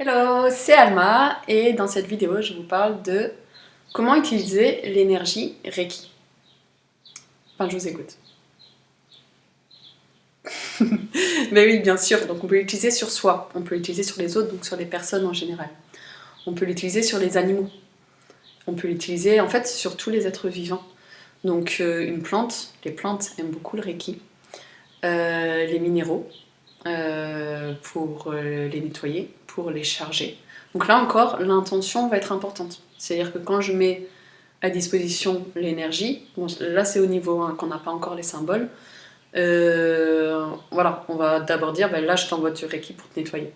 Hello, c'est Alma et dans cette vidéo je vous parle de comment utiliser l'énergie Reiki. Enfin je vous écoute. Mais oui bien sûr, donc on peut l'utiliser sur soi, on peut l'utiliser sur les autres, donc sur les personnes en général. On peut l'utiliser sur les animaux, on peut l'utiliser en fait sur tous les êtres vivants. Donc une plante, les plantes aiment beaucoup le Reiki, les minéraux, pour les nettoyer, pour les charger. Donc là encore, l'intention va être importante. C'est-à-dire que quand je mets à disposition l'énergie, bon, là c'est au niveau 1 qu'on n'a pas encore les symboles, voilà, on va d'abord dire, ben là je t'envoie du Reiki pour te nettoyer.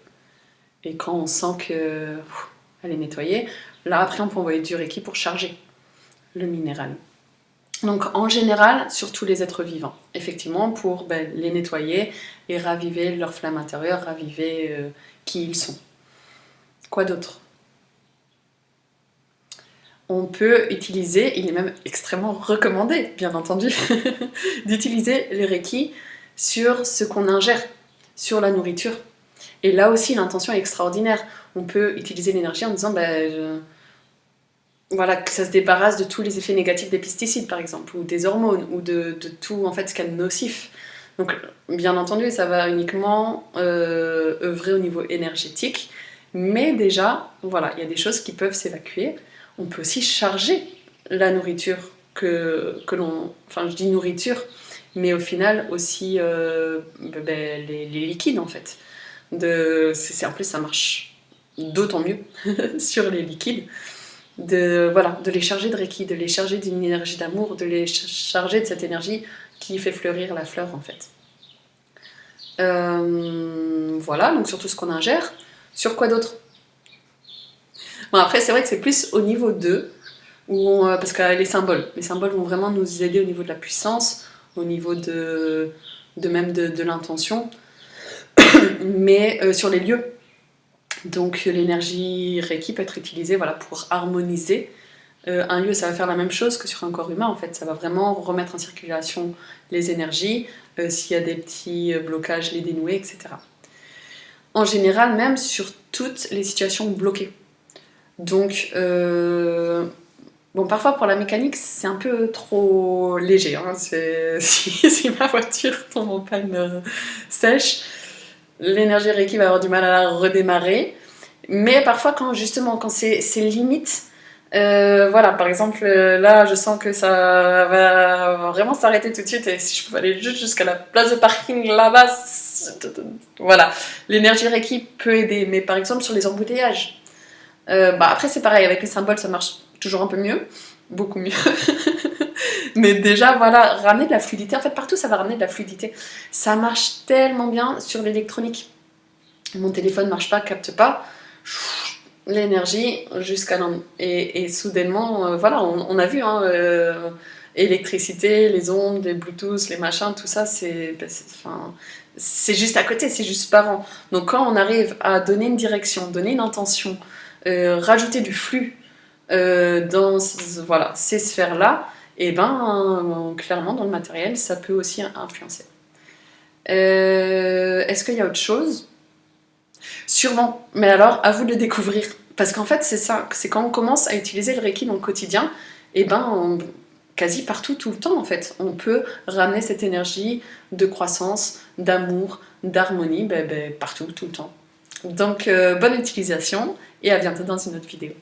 Et quand on sent qu'elle est nettoyée, là après on peut envoyer du Reiki pour charger le minéral. Donc en général, sur tous les êtres vivants, effectivement, pour les nettoyer et raviver leur flamme intérieure, raviver qui ils sont. Quoi d'autre? On peut utiliser, il est même extrêmement recommandé, bien entendu, d'utiliser le Reiki sur ce qu'on ingère, sur la nourriture. Et là aussi, l'intention est extraordinaire. On peut utiliser l'énergie en disant, voilà, que ça se débarrasse de tous les effets négatifs des pesticides, par exemple, ou des hormones, ou de tout en fait, ce qu'il y a de nocif. Donc, bien entendu, ça va uniquement œuvrer au niveau énergétique, mais déjà, voilà, il y a des choses qui peuvent s'évacuer. On peut aussi charger la nourriture que l'on... Enfin, je dis nourriture, mais au final aussi les liquides, en fait. En plus, ça marche d'autant mieux sur les liquides. Voilà, de les charger de Reiki, de les charger d'une énergie d'amour, de les charger de cette énergie qui fait fleurir la fleur, en fait. Voilà, donc sur tout ce qu'on ingère. Sur quoi d'autre? Bon, après, c'est vrai que c'est plus au niveau 2, parce que les symboles vont vraiment nous aider au niveau de la puissance, au niveau même de l'intention, mais sur les lieux. Donc l'énergie Reiki peut être utilisée voilà, pour harmoniser un lieu. Ça va faire la même chose que sur un corps humain, en fait. Ça va vraiment remettre en circulation les énergies, s'il y a des petits blocages, les dénouer, etc. En général, même sur toutes les situations bloquées. Donc, bon, parfois pour la mécanique, c'est un peu trop léger. Hein. Si ma voiture tombe en panne sèche, l'énergie Reiki va avoir du mal à la redémarrer. Mais parfois, quand c'est limite, voilà, par exemple, là, je sens que ça va vraiment s'arrêter tout de suite. Et si je pouvais aller juste jusqu'à la place de parking là-bas, voilà, l'énergie Reiki peut aider. Mais par exemple, sur les embouteillages, après, c'est pareil, avec les symboles, ça marche toujours un peu mieux, beaucoup mieux. Mais déjà, voilà, ramener de la fluidité. En fait, partout, ça va ramener de la fluidité. Ça marche tellement bien sur l'électronique. Mon téléphone marche pas, capte pas. L'énergie jusqu'à et soudainement, voilà, on a vu, hein, électricité, les ondes, les Bluetooth, les machins, tout ça, c'est juste à côté, c'est juste parent. Donc quand on arrive à donner une direction, donner une intention, rajouter du flux dans voilà, ces sphères-là, et clairement dans le matériel, ça peut aussi influencer. Est-ce qu'il y a autre chose? Sûrement, mais alors à vous de le découvrir. Parce qu'en fait, c'est ça, c'est quand on commence à utiliser le Reiki dans le quotidien, quasi partout, tout le temps en fait, on peut ramener cette énergie de croissance, d'amour, d'harmonie, partout, tout le temps. Donc, bonne utilisation et à bientôt dans une autre vidéo.